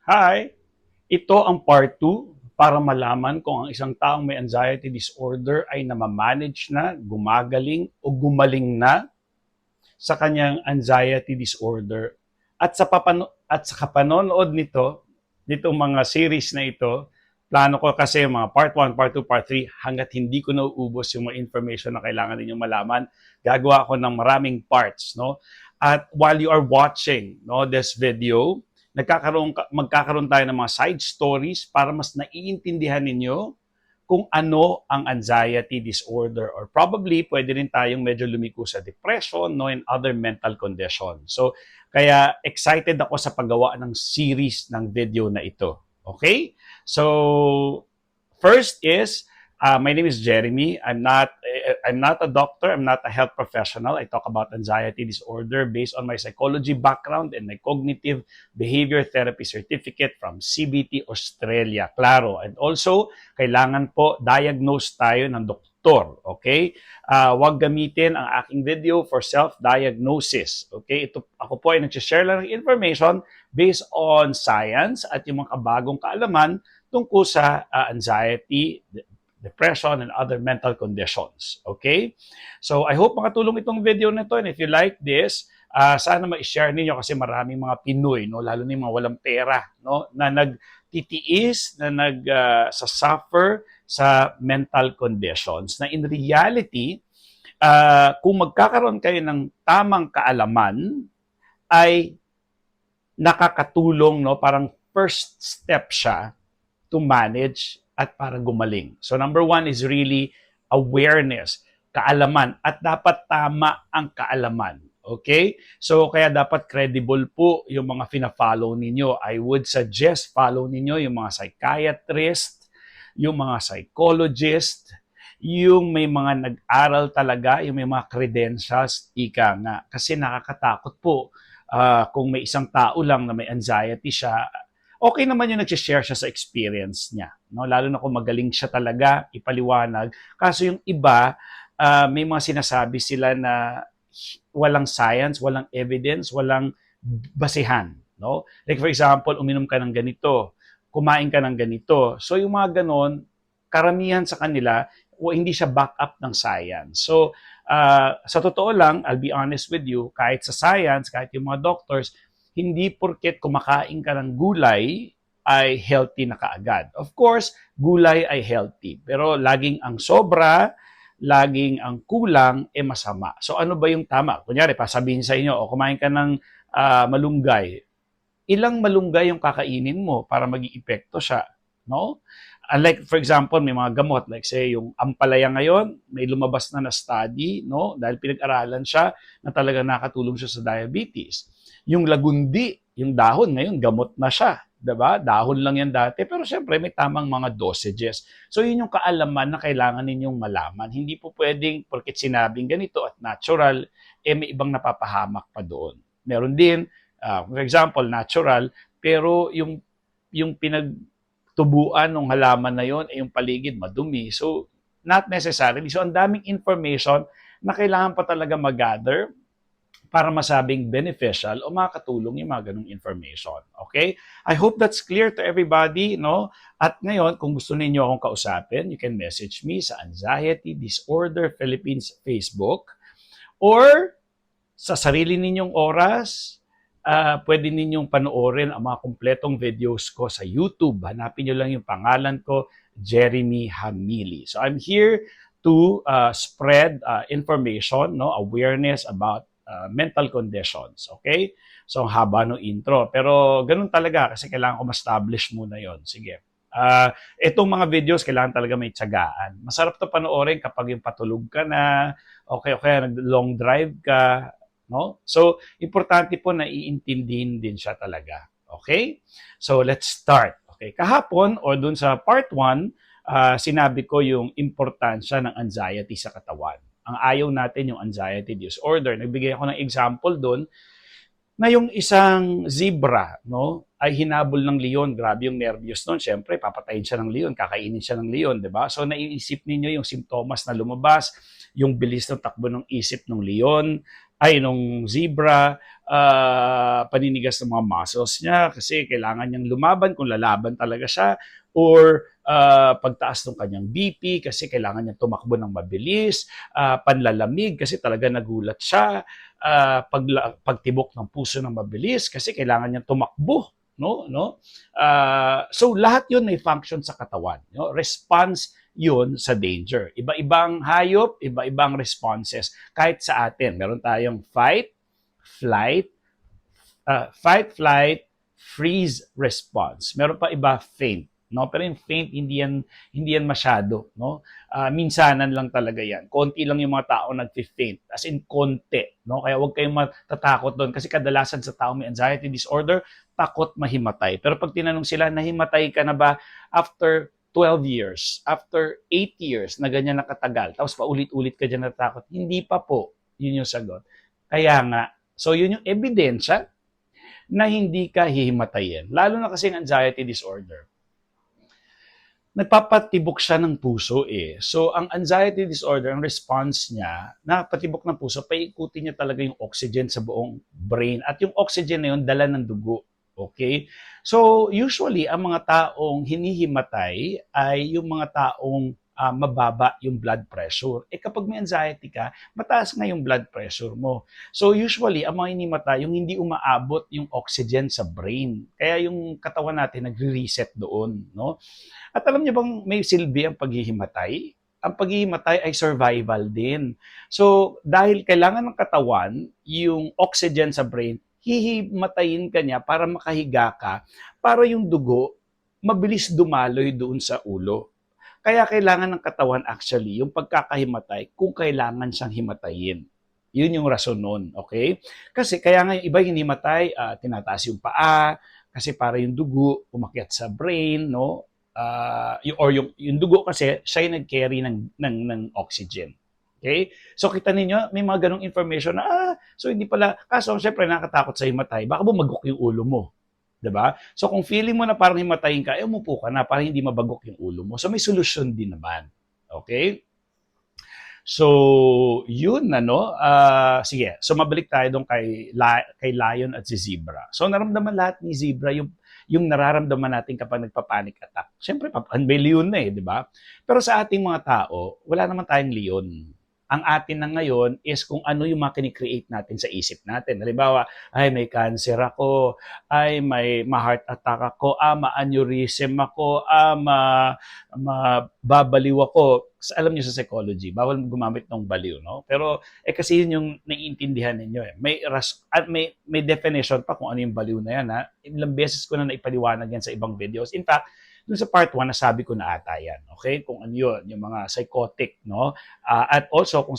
Hi! Ito ang part 2 para malaman kung ang isang taong may anxiety disorder ay namamanage na, gumagaling o gumaling na sa kanyang anxiety disorder. At sa kapanonood nitong mga series na ito, plano ko kasi mga part 1, part 2, part 3, hanggat hindi ko nauubos yung mga information na kailangan ninyong malaman, gagawa ako ng maraming parts. No? At while you are watching this video, magkakaroon tayo ng mga side stories para mas naiintindihan ninyo kung ano ang anxiety disorder, or probably pwede rin tayong medyo lumiko sa depression, no, and other mental conditions. So kaya excited ako sa paggawa ng series ng video na ito. Okay? So first is my name is Jeremy. I'm not a doctor. I'm not a health professional. I talk about anxiety disorder based on my psychology background and my cognitive behavior therapy certificate from CBT Australia. Claro. And also, kailangan po diagnose tayo ng doktor. Okay? Huwag gamitin ang aking video for self-diagnosis. Okay? Ako po ay nag-share lang ng information based on science at yung mga bagong kaalaman tungkol sa anxiety, depression, and other mental conditions. Okay? So, I hope makatulong itong video na ito. And if you like this, sana ma-share ninyo kasi maraming mga Pinoy, no, lalo na yung mga walang pera, no, na nagtitiis, na suffer sa mental conditions. Na in reality, kung magkakaroon kayo ng tamang kaalaman, ay nakakatulong, no, parang first step siya to manage at para gumaling. So number one is really awareness, kaalaman, at dapat tama ang kaalaman. Okay? So kaya dapat credible po yung mga fina-follow ninyo. I would suggest follow ninyo yung mga psychiatrist, yung mga psychologist, yung may mga nag-aral talaga, yung may mga credentials, ika nga. Kasi nakakatakot po kung may isang tao lang na may anxiety siya, okay naman yung nag-share siya sa experience niya. No? Lalo na kung magaling siya talaga, ipaliwanag. Kaso yung iba, may mga sinasabi sila na walang science, walang evidence, walang basihan. No? Like for example, uminom ka ng ganito, kumain ka ng ganito. So yung mga ganon, karamihan sa kanila, hindi siya back up ng science. So sa totoo lang, I'll be honest with you, kahit sa science, kahit yung mga doctors, hindi porket kumakain ka ng gulay ay healthy na kaagad. Of course, gulay ay healthy. Pero laging ang sobra, laging ang kulang, masama. So ano ba yung tama? Kunyari, pasabihin sa inyo, o kumain ka ng malunggay. Ilang malunggay yung kakainin mo para maging epekto siya? No? Like for example, may mga gamot, like say yung ampalaya ngayon, may lumabas na study, no? Dahil pinag-aralan siya na talaga nakatulong siya sa diabetes. Yung lagundi, yung dahon ngayon, gamot na siya. Diba? Dahon lang yan dati. Pero syempre, may tamang mga dosages. So, yun yung kaalaman na kailangan ninyong malaman. Hindi po pwedeng, porket sinabing ganito at natural, may ibang napapahamak pa doon. Meron din, for example, natural, pero yung pinagtubuan ng halaman na yon ay yung paligid madumi. So, not necessarily. So, ang daming information na kailangan pa talaga mag-gather para masabing beneficial o makakatulong yung mga ganung information. Okay? I hope that's clear to everybody, no? At ngayon, kung gusto ninyo akong kausapin, you can message me sa Anxiety Disorder Philippines Facebook, or sa sarili ninyong oras, pwede ninyong panoorin ang mga kumpletong videos ko sa YouTube. Hanapin nyo lang yung pangalan ko, Jeremy Hamili. So I'm here to spread information, no, awareness about mental conditions. Okay? So, ang haba ng intro. Pero, ganun talaga kasi kailangan ko ma-establish muna yon. Sige. Itong mga videos, kailangan talaga may tiyagaan. Masarap to panoorin kapag yung patulog ka na, okay, nag-long drive ka, no? So, importante po na iintindihin din siya talaga. Okay? So, let's start. Okay, kahapon o dun sa part 1, sinabi ko yung importansya ng anxiety sa katawan. Ang ayaw natin yung anxiety disorder. Nagbigay ako ng example doon na yung isang zebra, no, ay hinabol ng leon. Grabe yung nervyos noon. Siyempre, papatayin siya ng leon, kakainin siya ng leon, di ba? So, naiisip ninyo yung simptomas na lumabas, yung bilis ng takbo ng isip ng leon, nung zebra, paninigas ng mga muscles niya kasi kailangan niyang lumaban kung lalaban talaga siya, or pagtaas ng kanyang BP kasi kailangan niyang tumakbo ng mabilis, panlalamig kasi talaga nagulat siya, pagtibok ng puso ng mabilis kasi kailangan niyang tumakbo, no? So lahat 'yun may function sa katawan, no? Response 'yun sa danger. Iba-ibang hayop, iba-ibang responses. Kahit sa atin, meron tayong flight, flight, freeze response. Meron pa iba, faint. No? Pero yung faint, hindi yan masyado. No? Minsanan lang talaga yan. Konti lang yung mga tao nag-faint. As in, konti. No? Kaya huwag kayong matatakot doon. Kasi kadalasan sa tao may anxiety disorder, takot mahimatay. Pero pag tinanong sila, nahimatay ka na ba after 12 years, after 8 years na ganyan nakatagal, tapos paulit-ulit ka dyan natakot, hindi pa po. Yun yung sagot. Kaya nga, so yun yung ebidensya na hindi ka hihimatayin. Lalo na kasi ang anxiety disorder. Nagpapatibok siya ng puso eh. So, ang anxiety disorder, ang response niya, napatibok ng puso, paikutin niya talaga yung oxygen sa buong brain. At yung oxygen na yun, dala ng dugo. Okay? So, usually, ang mga taong hinihimatay ay yung mga taong mababa yung blood pressure. Eh kapag may anxiety ka, mataas nga yung blood pressure mo. So usually, ang mga hinimatay, yung hindi umaabot yung oxygen sa brain. Kaya yung katawan natin nagre-reset doon. No? At alam niyo bang may silbi ang paghihimatay? Ang paghihimatay ay survival din. So, dahil kailangan ng katawan yung oxygen sa brain, hihimatayin ka niya para makahiga ka, para yung dugo mabilis dumaloy doon sa ulo. Kaya kailangan ng katawan actually yung pagkakahimatay kung kailangan siyang himatayin. Yun yung rason nun, okay? Kasi kaya nga yung iba hinimatay, tinataas yung paa, kasi para yung dugo umakyat sa brain, no? Yung dugo kasi siya yung nag-carry ng oxygen. Okay? So kita ninyo, may mga ganong information na, so hindi pala, kaso syempre nakakatakot sa himatay, baka bumagok yung ulo mo. 'Di ba? So kung feeling mo na parang himatayin ka, umupo ka na para hindi mabagok yung ulo mo. So may solusyon din naman. Okay? So, yun ano, sige. So mabalik tayo doon kay lion at si zebra. So naramdaman lahat ni zebra yung nararamdaman natin kapag nagpa-panic attack. Siyempre, may leon na eh, di ba? Pero sa ating mga tao, wala naman tayong leon. Ang atin na ngayon is kung ano yung mga create natin sa isip natin. Halimbawa, ay may cancer ako, ay may ma-heart attack ako, ma-aneurysm ako, mababaliw ako. Alam niyo sa psychology, bawal gumamit ng baliw, no? Pero kasi yun yung naiintindihan ninyo eh. May definition pa kung ano yung baliw na yan, ha. Ilang beses ko na naipaliwanag yan sa ibang videos. In fact, dun sa part 1, nasabi ko na ata yan. Okay? Kung ano yun, yung mga psychotic, no? At also, kung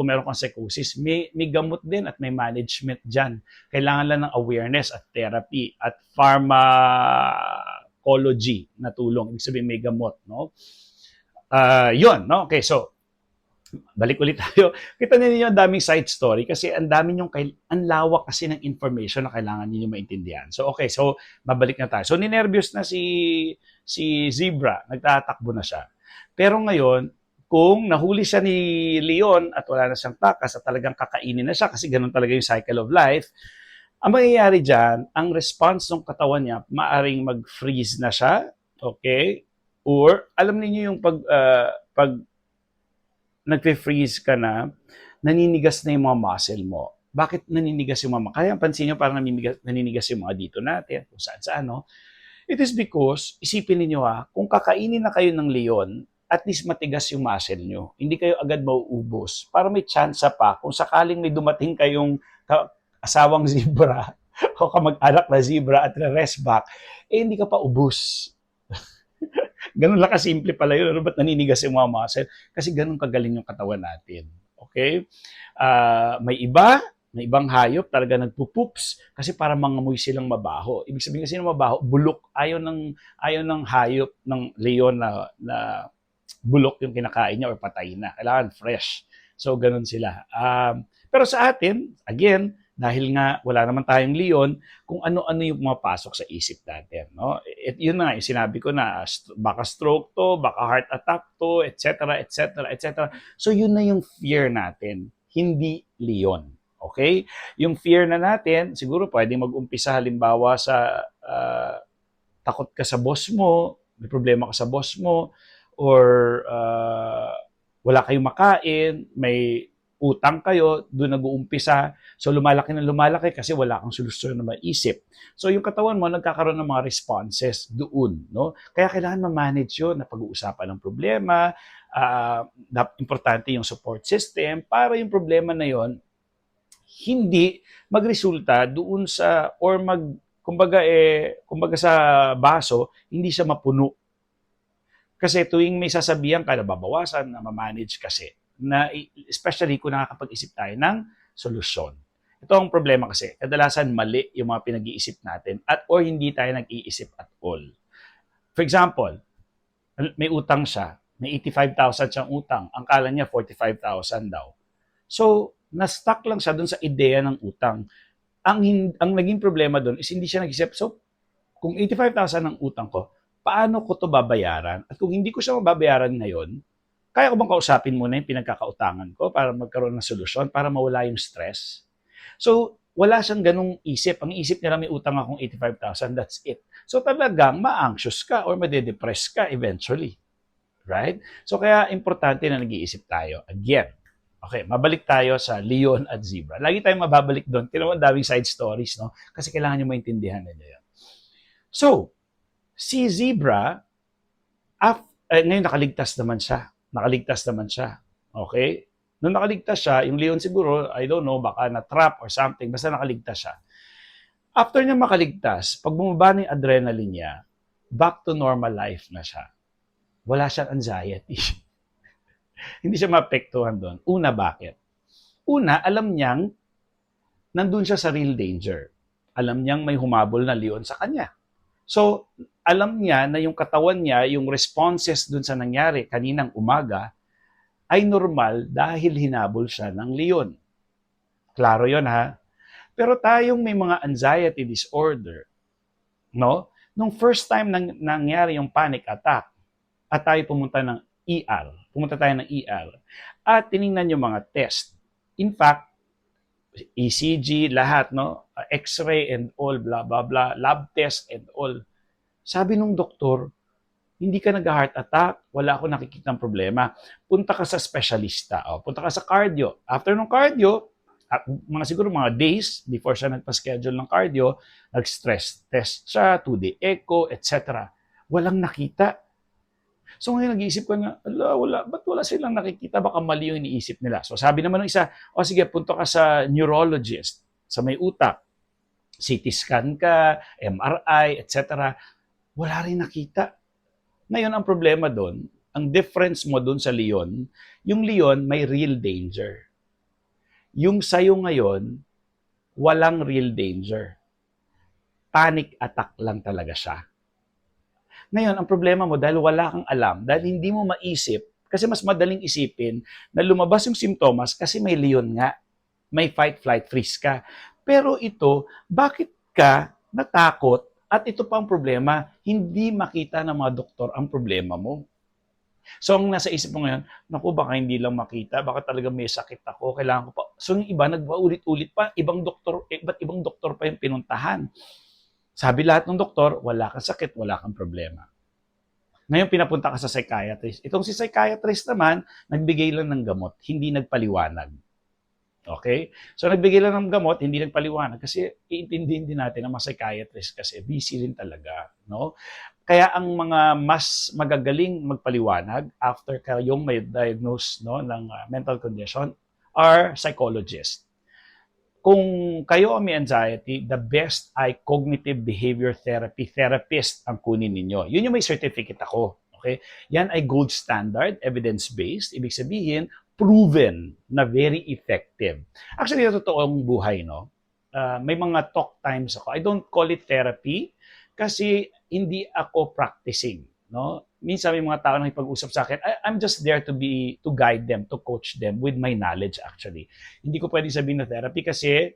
meron kang psychosis, may gamot din at may management dyan. Kailangan lang ng awareness at therapy at pharmacology na tulong. Ibig sabihin, may gamot, no? Yun, no? Okay, so, balik ulit tayo. Kita niyo ang daming side story kasi ang dami yung ang lawak kasi ng information na kailangan niyo maintindihan. So okay, so babalik na tayo. So ninervyos na si Zebra, nagtatakbo na siya. Pero ngayon, kung nahuli siya ni Leon at wala na siyang takas at talagang kakainin na siya kasi ganun talaga yung cycle of life, ang mangyayari dyan, ang response ng katawan niya, maaring mag-freeze na siya, okay? Or, alam niyo yung pag nagfe-freeze ka na, naninigas na yung mga muscle mo. Bakit naninigas yung mga? Kaya pansin nyo parang naninigas yung mga dito natin, kung saan-saan, no? It is because, isipin niyo kung kakainin na kayo ng leon, at least matigas yung muscle nyo. Hindi kayo agad mauubos. Para may chance pa, kung sakaling may dumating kayong asawang zebra, o kamag-anak na zebra at rest back, hindi ka pa ubos. Ganun lang kasimple pala yun. Ano ba't naninigas yung mga muscle? Kasi ganun kagaling yung katawan natin. Okay? May ibang hayop talaga nagpupoops kasi para mangamoy silang mabaho. Ibig sabihin kasi ng mabaho, bulok. Ayaw ng hayop ng leon na bulok yung kinakain niya or patay na. Kailangan fresh. So, ganun sila. Pero sa atin, again, dahil nga wala naman tayong leon, kung ano-ano yung pumapasok sa isip natin. No? Yun na, yung sinabi ko na, baka stroke to, baka heart attack to, etc., etc., etc. So yun na yung fear natin, hindi leon. Okay? Yung fear na natin, siguro pwedeng mag-umpisa halimbawa sa takot ka sa boss mo, may problema ka sa boss mo, or wala kayong makain, may utang kayo, doon nag-uumpisa. So lumalaki na lumalaki kasi wala kang solusyon na maisip. So yung katawan mo nagkakaroon ng mga responses doon, no? Kaya kailangan ma-manage 'yon na pag-uusapan ng problema, importante yung support system para yung problema na 'yon hindi magresulta doon sa or kumbaga sa baso hindi siya mapuno. Kasi tuwing may sasabihan ka na babawasan, na ma-manage kasi, na especially kung nakakapag-isip tayo ng solusyon. Ito ang problema kasi, kadalasan mali yung mga pinag-iisip natin at or hindi tayo nag-iisip at all. For example, may utang siya, may 85,000 siyang utang, ang kala niya 45,000 daw. So, na-stuck lang siya dun sa ideya ng utang. Ang naging problema doon is hindi siya nag-isip, so kung 85,000 ang utang ko, paano ko to babayaran? At kung hindi ko siya mababayaran ngayon, kaya ko bang kausapin muna yung pinagkakautangan ko para magkaroon ng solusyon, para mawala yung stress? So, wala siyang ganung isip. Ang isip niya lang may utang akong 85,000, that's it. So talagang ma-anxious ka or madedepress ka eventually. Right? So kaya importante na nag-iisip tayo. Again, okay, mabalik tayo sa leon at zebra. Lagi tayong mababalik doon. Tinaman daming side stories, no? Kasi kailangan nyo maintindihan nila yun. So, si zebra, ngayon nakaligtas naman siya. Nakaligtas naman siya. Okay? Nung nakaligtas siya, yung leon siguro, I don't know, baka na-trap or something, basta nakaligtas siya. After niya makaligtas, pag bumaba na yung adrenaline niya, back to normal life na siya. Wala siyang anxiety. Hindi siya maapektuhan doon. Una, bakit? Una, alam niyang nandun siya sa real danger. Alam niyang may humabol na leon sa kanya. So, alam niya na yung katawan niya, yung responses dun sa nangyari kaninang umaga, ay normal dahil hinabol siya ng leon. Klaro yon ha? Pero tayong may mga anxiety disorder, no? Nung first time nangyari yung panic attack, at tayo pumunta tayo ng ER, at tiningnan yung mga test. In fact, ECG, lahat, no? X-ray and all, blah, blah, blah, lab test and all. Sabi nung doktor, hindi ka nag-heart attack, wala akong nakikitang problema. Punta ka sa specialista, punta ka sa cardio. After ng cardio, siguro mga days before siya nagpa-schedule ng cardio, nag-stress test siya, 2D echo, etc. Walang nakita. So ngayon nag-iisip ko na, ba't wala silang nakikita? Baka mali yung iniisip nila. So sabi naman ng isa, sige, punta ka sa neurologist, sa may utak. CT scan ka, MRI, etc. Wala rin nakita. Ngayon ang problema doon, ang difference mo doon sa leon, yung leon may real danger. Yung sayo ngayon, walang real danger. Panic attack lang talaga siya. Ngayon, ang problema mo, dahil wala kang alam, dahil hindi mo maisip, kasi mas madaling isipin na lumabas yung simptomas kasi may leon nga. May fight, flight, freeze ka. Pero ito, bakit ka natakot at ito pa ang problema, hindi makita ng mga doktor ang problema mo. So, ang nasa isip mo ngayon, naku, baka hindi lang makita, baka talaga may sakit ako, kailangan ko pa. So, yung iba, nagpaulit-ulit pa, iba't ibang doktor pa yung pinuntahan. Sabi lahat ng doktor, wala kang sakit, wala kang problema. Ngayon, pinapunta ka sa psychiatrist. Itong si psychiatrist naman, nagbigay lang ng gamot, hindi nagpaliwanag. Okay? So, nagbigay lang ng gamot, hindi nagpaliwanag. Kasi, iintindihin din natin ang mga psychiatrist kasi busy rin talaga. No? Kaya, ang mga mas magagaling magpaliwanag after kayong may diagnose ng mental condition are psychologists. Kung kayo may anxiety, the best ay cognitive behavior therapist ang kunin ninyo. Yun yung may certificate ako. Okay? Yan ay gold standard, evidence-based. Ibig sabihin, proven na very effective. Actually, ito totoong buhay, no? May mga talk times ako. I don't call it therapy kasi hindi ako practicing, no? Minsan may mga tao na ipag-usap sa akin, I'm just there to guide them, to coach them with my knowledge actually. Hindi ko pwedeng sabihin na therapy kasi,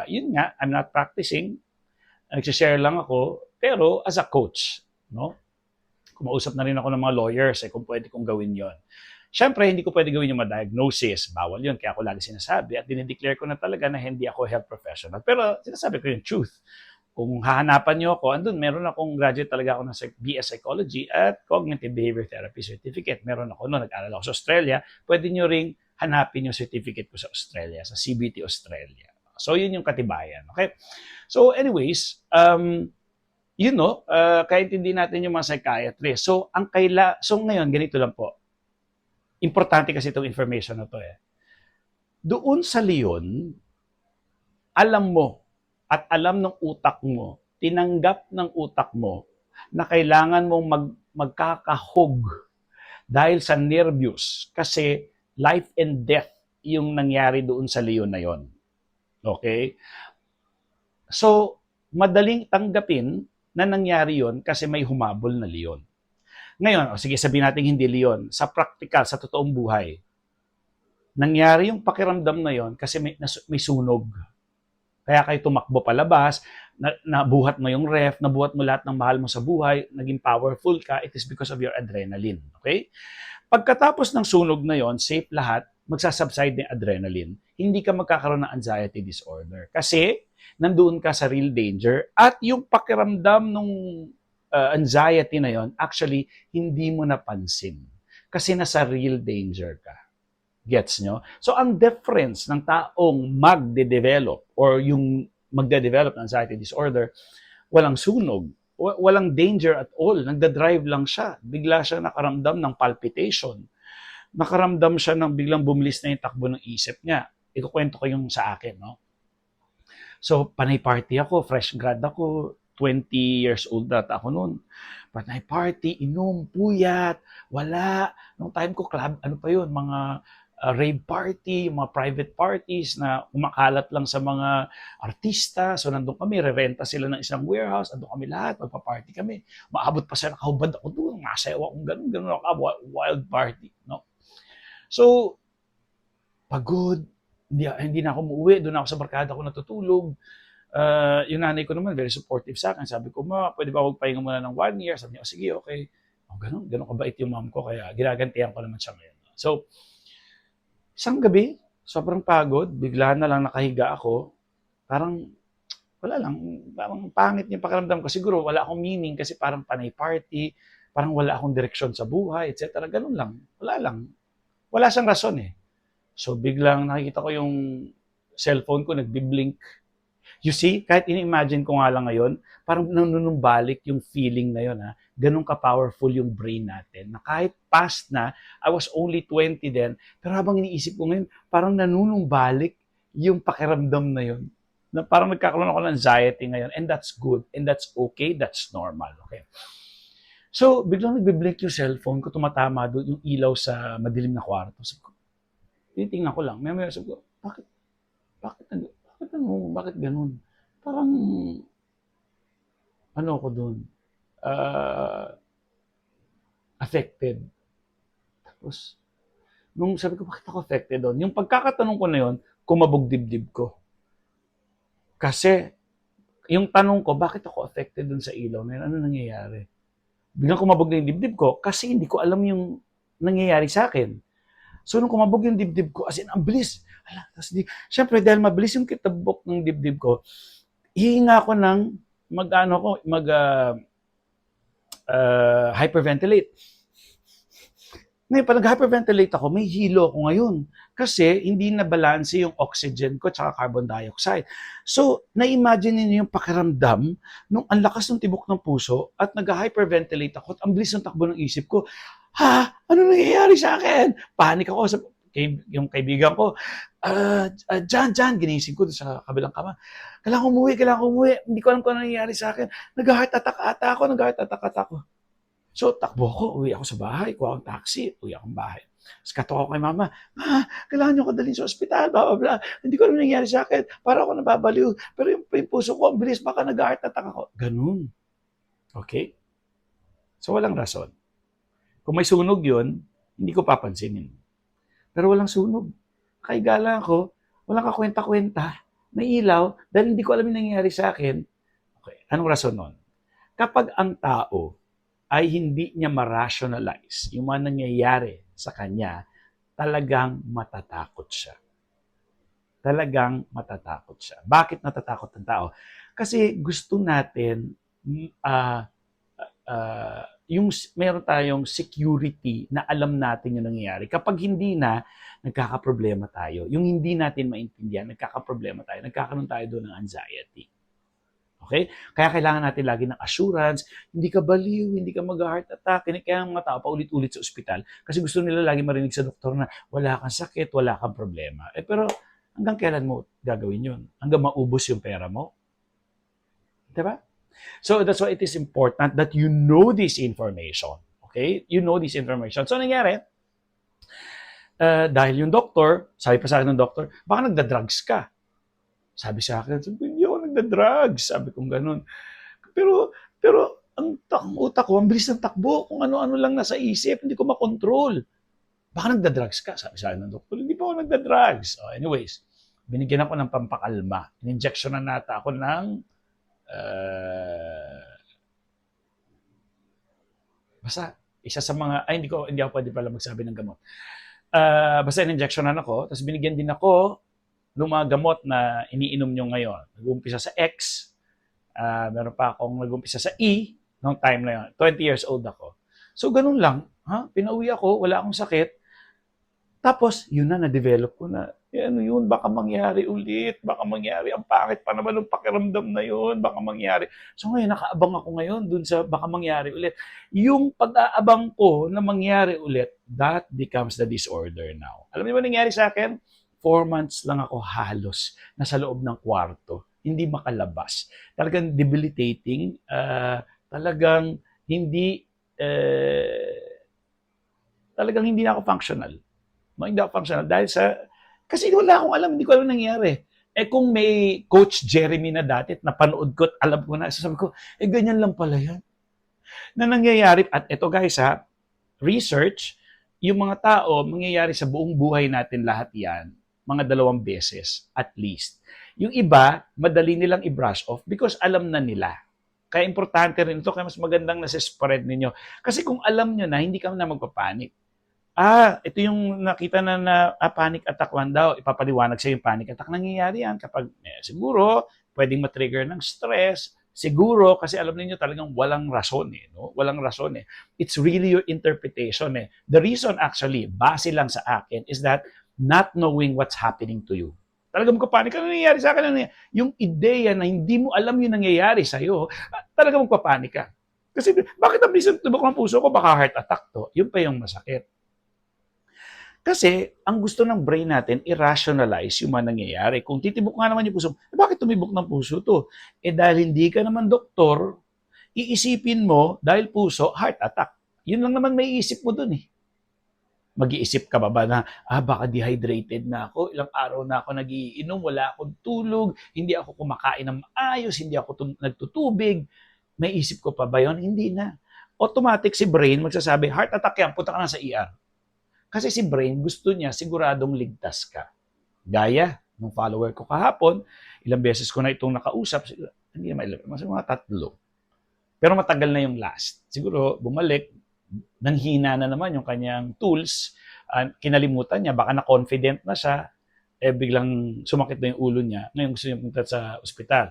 yun nga, I'm not practicing. Nagsishare lang ako, pero as a coach, no? Kumausap na rin ako ng mga lawyers, kung pwede kong gawin yon. Siyempre, hindi ko pwede gawin yung ma-diagnosis. Bawal yun. Kaya ako lagi sinasabi at dinideclare ko na talaga na hindi ako health professional. Pero sinasabi ko yung truth. Kung hahanapan niyo ako, andun, meron akong graduate talaga ako ng BS Psychology at Cognitive Behavior Therapy Certificate. Meron ako noon, nag-aral ako sa Australia. Pwede niyo ring hanapin yung certificate ko sa Australia, sa CBT Australia. So, yun yung katibayan. Okay? So, anyways, kaintindi natin yung mga psychiatrist. So, ngayon, ganito lang po. Importante kasi itong information na to eh. Doon sa leon, alam mo at alam ng utak mo, tinanggap ng utak mo na kailangan mong magkakahog dahil sa nervyos kasi life and death yung nangyari doon sa leon na yon. Okay? So, madaling tanggapin na nangyari yon kasi may humabol na leon. Ngayon, sige sabihin natin hindi leon, sa practical, sa totoong buhay, nangyari yung pakiramdam na yon kasi may sunog. Kaya kayo tumakbo palabas, nabuhat mo yung ref, nabuhat mo lahat ng mahal mo sa buhay, naging powerful ka, it is because of your adrenaline. Okay? Pagkatapos ng sunog na yon, safe lahat, magsasubside ng adrenaline, hindi ka magkakaroon ng anxiety disorder. Kasi, nandoon ka sa real danger at yung pakiramdam ng anxiety na yon, actually, hindi mo napansin. Kasi nasa real danger ka. Gets nyo? So, ang difference ng taong magde-develop or yung magde-develop ng anxiety disorder, walang sunog, walang danger at all. Nagda-drive lang siya. Bigla siya nakaramdam ng palpitation. Nakaramdam siya ng biglang bumilis na yung takbo ng isip niya. Ikukwento ko yung sa akin, no? So, panay party ako, fresh grad ako, 20 years old na ako noon. Panay party, inom, puyat, wala. Nung time ko, club, ano pa yun, mga rave party, mga private parties na kumakalat lang sa mga artista. So, nandun kami, rerenta sila ng isang warehouse, nandun kami lahat, magpa-party kami. Maabot pa sa nakahubad ako doon, masayaw akong ganun ako, wild party. No? So, pagod, hindi na ako umuwi, doon ako sa barkada ko natutulog. Yung nanay ko naman, very supportive sa akin. Sabi ko, ma, pwede ba magpahinga muna ng 1 year? Sabi niya, oh, sige, okay. Oh, ganun kabait yung mom ko, kaya ginagantihan ko naman siya ngayon. So, isang gabi, sobrang pagod, bigla na lang nakahiga ako, parang, wala lang, parang pangit yung pakiramdam ko. Siguro, wala akong meaning kasi parang panay party, parang wala akong direksyon sa buhay, etc. Ganun lang, wala lang. Wala siyang rason eh. So, biglang nakikita ko yung cellphone ko, nagbi-blink. You see, kahit ini-imagine ko nga lang ngayon, parang nanunumbalik yung feeling na yun. Ganun ka-powerful yung brain natin. Na kahit past na, I was only 20 then, pero habang iniisip ko ngayon, parang nanunumbalik yung pakiramdam na yun. Na parang nagkakaroon ako ng anxiety ngayon. And that's good. And that's okay. That's normal. Okay. So, biglang nagbi-blink yung cellphone ko, tumatama doon yung ilaw sa madilim na kwarto. Sabi ko, tinitingnan ko lang. May sabi ko, bakit ganun? Parang, ano ko doon? Affected. Tapos, nung sabi ko, bakit ako affected doon? Yung pagkakatanong ko na yun, kumabog dibdib ko. Kasi, yung tanong ko, bakit ako affected doon sa ilaw na yun? Ano nangyayari? Biglang kumabog na yung dibdib ko kasi hindi ko alam yung nangyayari sa akin. So, nung kumabog yung dibdib ko, as in, ang bilis. Siyempre, dahil mabilis yung kitabok ng dibdib ko, hihinga ko ng hyperventilate. Ngayon, pag nag-hyperventilate ako, may hilo ako ngayon. Kasi hindi na balance yung oxygen ko at carbon dioxide. So, na-imagine niyo yung pakiramdam nung ang lakas ng tibok ng puso at nag-hyperventilate ako at ang bilis ng takbo ng isip ko. Ano nangyayari sa akin? Panik ako sa yung kaibigan ko. Jan, ginising ko sa kabilang kama. Kailangan umuwi. Hindi ko alam kung ano nangyayari sa akin. Nag-heart attack ata ako. So, takbo ako, uwi ako sa bahay, kuha akong taxi, uwi akong bahay. Tapos kato ako kay mama, kailangan nyo ko dalhin sa ospital, blah, blah, blah. Hindi ko alam nangyari sa akin, para ako nababaliw. Pero yung puso ko, ang bilis, baka nag-heart attack ako. Ganun. Okay? So, walang rason. Kung may sunog yun, hindi ko papansinin. Pero walang sunog. Kaigala ako, walang kakwenta-kwenta, may ilaw, dahil hindi ko alam yung nangyayari sa akin. Okay, anong rason nun? Kapag ang tao ay hindi niya ma-rationalize yung mga nangyayari sa kanya, talagang matatakot siya. Talagang matatakot siya. Bakit natatakot ang tao? Kasi gusto natin yung meron tayong security na alam natin yung nangyayari. Kapag hindi na, nagkakaproblema tayo. Yung hindi natin maintindihan, nagkakaproblema tayo. Nagkakaroon tayo doon ng anxiety. Okay? Kaya kailangan natin lagi ng assurance, hindi ka baliw, hindi ka mag-heart attack. Kaya ang mga tao paulit-ulit sa ospital kasi gusto nila lagi marinig sa doktor na wala kang sakit, wala kang problema. Pero hanggang kailan mo gagawin yun? Hanggang maubos yung pera mo? Diba? So that's why it is important that you know this information. Okay? You know this information. So nangyari, dahil yung doktor, sabi pa sa akin ng doktor, baka nagda-drugs ka. Sabi sa akin, hindi ako nagda-drugs. Sabi kong ganun. Pero ang utak ko, ang bilis ng takbo, kung ano-ano lang nasa isip, hindi ko makontrol. Baka nagda-drugs ka, sabi sa akin ng doktor. Hindi pa ako nagda-drugs. So anyways, binigyan ako ng pampakalma. In-injection na nata ako ng basta isa sa mga, hindi ako pwede pala magsabi ng gamot. Basta in-injectionan ako, tapos binigyan din ako ng mga gamot na iniinom nyo ngayon. Nag-umpisa sa X, meron pa akong nag-umpisa sa E, noong time na yun. 20 years old ako. So, ganun lang. Pinauwi ako, wala akong sakit. Tapos, yun na, na-develop ko na. Ano yun, baka mangyari ulit. Baka mangyari. Ang pangit pa naman ng pakiramdam na yun. Baka mangyari. So, ngayon, nakaabang ako ngayon dun sa baka mangyari ulit. Yung pag-aabang ko na mangyari ulit, that becomes the disorder now. Alam niyo ba nangyari sa akin? 4 months lang ako halos nasa loob ng kwarto. Hindi makalabas. Talagang debilitating. Talagang hindi na ako functional. No, hindi ako functional dahil kasi wala akong alam, hindi ko alam nangyari. Kung may Coach Jeremy na dati, napanood ko at alam ko na, sasabi ko, ganyan lang pala yan. Na nangyayari, at ito guys research, yung mga tao, mangyayari sa buong buhay natin lahat yan, mga 2 beses at least. Yung iba, madali nilang i-brush off because alam na nila. Kaya importante rin ito, kaya mas magandang nasa-spread ninyo. Kasi kung alam nyo na, hindi ka na magpapanik. Ito yung nakita na panic attack 1 daw. Ipapaliwanag sa yung panic attack. Nangyayari yan kapag siguro pwedeng matrigger ng stress. Siguro kasi alam niyo talagang walang rason no? Walang rason It's really your interpretation The reason actually, base lang sa akin, is that not knowing what's happening to you. Talagang magpapanik ka, nangyayari sa akin. Yung ideya na hindi mo alam yung nangyayari sa'yo, talagang magpapanik ka. Kasi bakit ang bilis ng tubok ng puso ko? Baka heart attack to. Yun pa yung masakit. Kasi, ang gusto ng brain natin, i-rationalize yung mga nangyayari. Kung titibok nga naman yung puso, bakit tumibok ng puso to? Dahil hindi ka naman doktor, iisipin mo, dahil puso, heart attack. Yun lang naman may isip mo dun Mag-iisip ka ba na, baka dehydrated na ako, ilang araw na ako nagiinom, wala akong tulog, hindi ako kumakain ng maayos, hindi ako nagtutubig. May isip ko pa ba yun? Hindi na. Automatic si brain magsasabi, heart attack yan, punta ka na sa ER. Kasi si brain, gusto niya siguradong ligtas ka. Gaya, nung follower ko kahapon, ilang beses ko na itong nakausap, hindi naman ilang, mas mga 3. Pero matagal na yung last. Siguro, bumalik, nanghina na naman yung kanyang tools, kinalimutan niya, baka na-confident na siya, biglang sumakit na yung ulo niya, ngayon gusto niya punta sa ospital.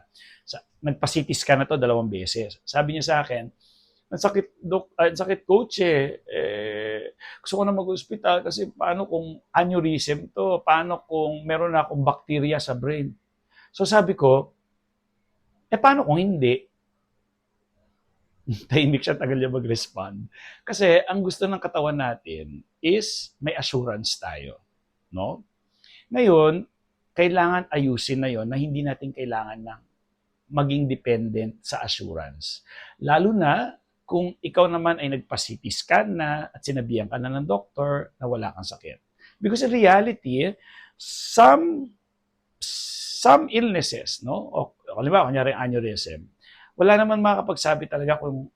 Nagpa-CT scan na to 2 beses. Sabi niya sa akin, ang sakit coach gusto ko na mag-hospital kasi paano kung aneurysm to? Paano kung meron na akong bacteria sa brain? So sabi ko, paano kung hindi? Tahimik siya, tagal niya mag-respond. Kasi ang gusto ng katawan natin is may assurance tayo. No? Ngayon, kailangan ayusin na yon na hindi natin kailangan na maging dependent sa assurance. Lalo na kung ikaw naman ay nagpa-CT scan na at sinabihan ka na ng doktor na wala kang sakit. Because in reality, some illnesses, no? O halimbawa, kunyari aneurysm, wala naman makakapagsabi talaga kung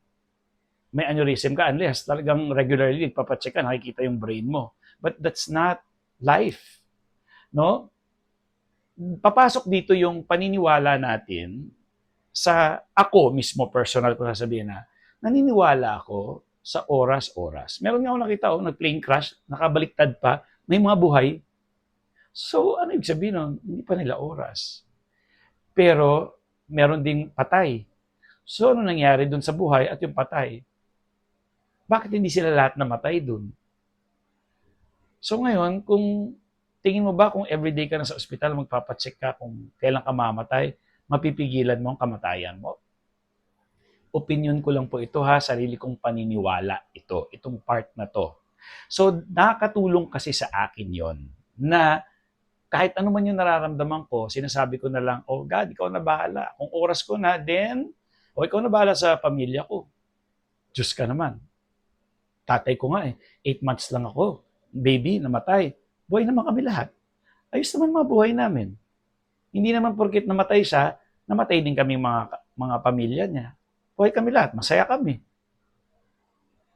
may aneurysm ka unless talagang regularly nagpapacheck ka, nakikita yung brain mo. But that's not life. No? Papasok dito yung paniniwala natin sa ako mismo, personal ko sasabihin na, naniniwala ako sa oras-oras. Meron nga ako nakita, nag-plane crash, nakabaliktad pa, may mga buhay. So, ano ibig sabihin nun? Hindi pa nila oras. Pero, meron ding patay. So, ano nangyari dun sa buhay at yung patay? Bakit hindi sila lahat namatay dun? So, ngayon, kung tingin mo ba kung everyday ka na sa ospital, magpapacheck ka kung kailan ka mamatay, mapipigilan mo ang kamatayan mo? Opinion ko lang po ito ha, sarili kong paniniwala ito, itong part na to. So, nakakatulong kasi sa akin yon na kahit ano man yung nararamdaman ko, sinasabi ko na lang, oh God, ikaw na bahala. Kung oras ko na, then, ikaw na bahala sa pamilya ko. Diyos ka naman. Tatay ko nga 8 months lang ako. Baby, namatay. Buhay naman kami lahat. Ayos naman mga buhay namin. Hindi naman porket namatay siya, namatay din kami mga pamilya niya. Buhay kami lahat, masaya kami.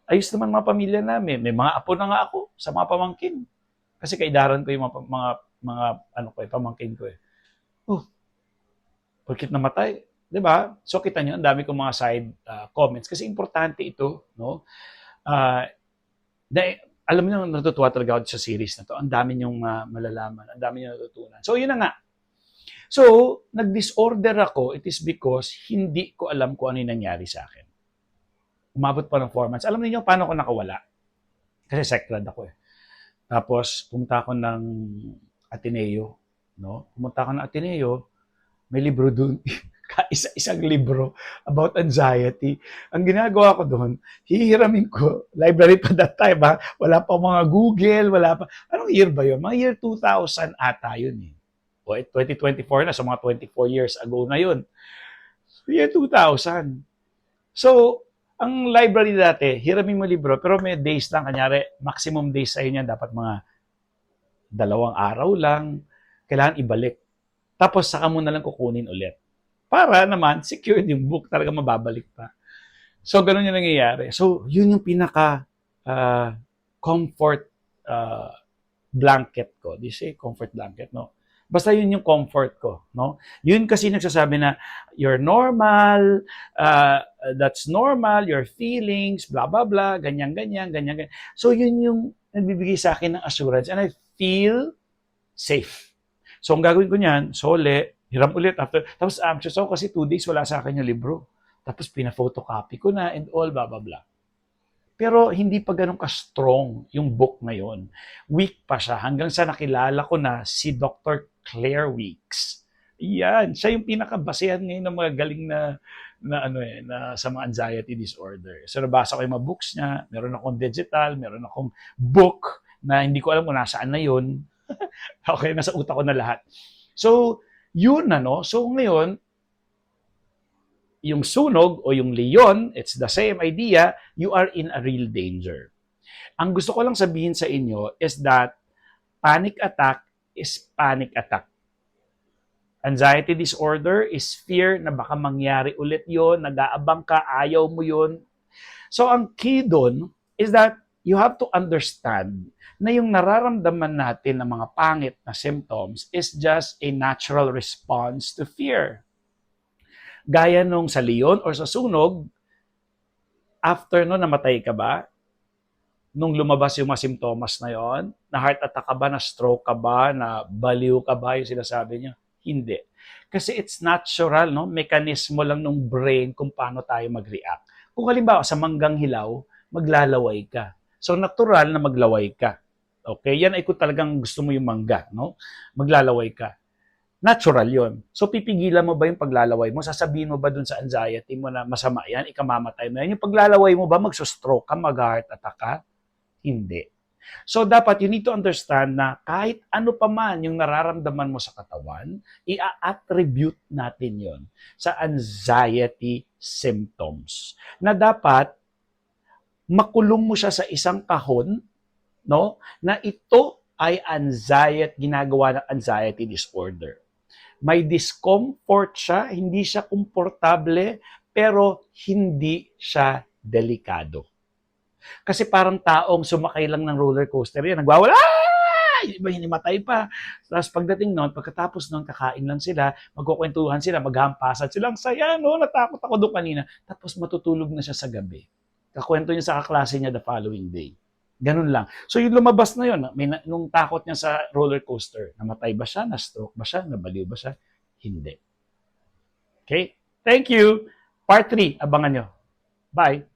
Ayos naman mga pamilya namin. May mga apo na nga ako sa mga pamangkin. Kasi kaidaran ko yung mga pamangkin ko eh. Oh, porket namatay, 'di ba? So kita niyo, ang dami kong mga side comments kasi importante ito, no? Alam niyo, natutuwa talaga ako sa series na to. Ang dami niyong malalaman, ang dami niyong natutunan. So yun na nga. So, nag-disorder ako, it is because hindi ko alam kung ano yung nangyari sa akin. Umabot pa ng 4 months. Alam niyo paano ko nakawala? Kasi secrad ako eh. Tapos, pumunta ako ng Ateneo. No? Pumunta ako ng Ateneo, may libro doon. Isa-isang libro about anxiety. Ang ginagawa ko doon, hihiramin ko, library pa that time ha, wala pa mga Google, wala pa. Anong year ba yun? Mga year 2000 ata yun eh. O 2024 na, so mga 24 years ago na yun. Year 2000. So, ang library dati, hiramin mo libro, pero may days lang. Kanyari, maximum days sa'yo niyan, dapat mga 2 araw lang. Kailangan ibalik. Tapos, saka mo na lang kukunin ulit. Para naman, secured yung book, talaga mababalik pa. So, ganun yung nangyayari. So, yun yung pinaka comfort blanket ko. Do you say comfort blanket? No. Basta yun yung comfort ko, no? Yun kasi nagsasabi na you're normal, that's normal, your feelings, blah blah blah, ganyan ganyan, ganyan ganyan. So yun yung nagbibigay sa akin ng assurance and I feel safe. So ang gagawin ko niyan, sole, hiram ulit after. Tapos anxious ako kasi 2 days wala sa akin yung libro. Tapos pina-photocopy ko na and all blah blah blah. Pero hindi pa ganun ka-strong yung book na yon. Weak pa siya hanggang sa nakilala ko na si Dr. Claire Weeks. Yan, siya yung pinakabasehan ngayon ng mga galing na sa mga anxiety disorder. So nabasa ko yung mga books niya, meron akong digital, meron akong book na hindi ko alam kung nasaan na yun. Okay, nasa utak ko na lahat. So, yun na no. So ngayon, yung sunog o yung leon, it's the same idea, you are in a real danger. Ang gusto ko lang sabihin sa inyo is that panic attack is panic attack. Anxiety disorder is fear na baka mangyari ulit yon, nag-aabang ka, ayaw mo yon. So ang key doon is that you have to understand na yung nararamdaman natin ng mga pangit na symptoms is just a natural response to fear. Gaya nung sa leon or sa sunog, after no, namatay ka ba? Nung lumabas yung mga simptomas na yon, na heart attack ka ba, na stroke ka ba, na baliw ka ba, yung sinasabi niya? Hindi. Kasi it's natural, no? Mekanismo lang ng brain kung paano tayo mag-react. Kung halimbawa sa manggang hilaw, maglalaway ka. So natural na maglaway ka. Okay? Yan ay kung talagang gusto mo yung mangga, no? Maglalaway ka. Natural yon. So, pipigilan mo ba yung paglalaway mo? Sasabihin mo ba dun sa anxiety mo na masama yan, ikamamatay mo yan? Yung paglalaway mo ba, magsustroke ka, mag-heart attack ka? Hindi. So, dapat you need to understand na kahit ano pa man yung nararamdaman mo sa katawan, i-attribute natin yon sa anxiety symptoms. Na dapat makulong mo siya sa isang kahon, no? Na ito ay anxiety, ginagawa ng anxiety disorder. May discomfort siya, hindi siya komportable, pero hindi siya delikado. Kasi parang taong sumakay lang ng roller coaster yan, nagwawala, iba hinimatay pa. Tapos pagdating noon, pagkatapos noon, kakain lang sila, magkukwentuhan sila, maghampasan sila, ang saya, no? Natakot ako doon kanina. Tapos matutulog na siya sa gabi. Kakwento niya sa kaklase niya the following day. Ganun lang. So yung lumabas na yun, nung takot niya sa roller coaster, namatay ba siya, na-stroke ba siya, nabaliw ba siya? Hindi. Okay? Thank you. Part 3, abangan nyo. Bye.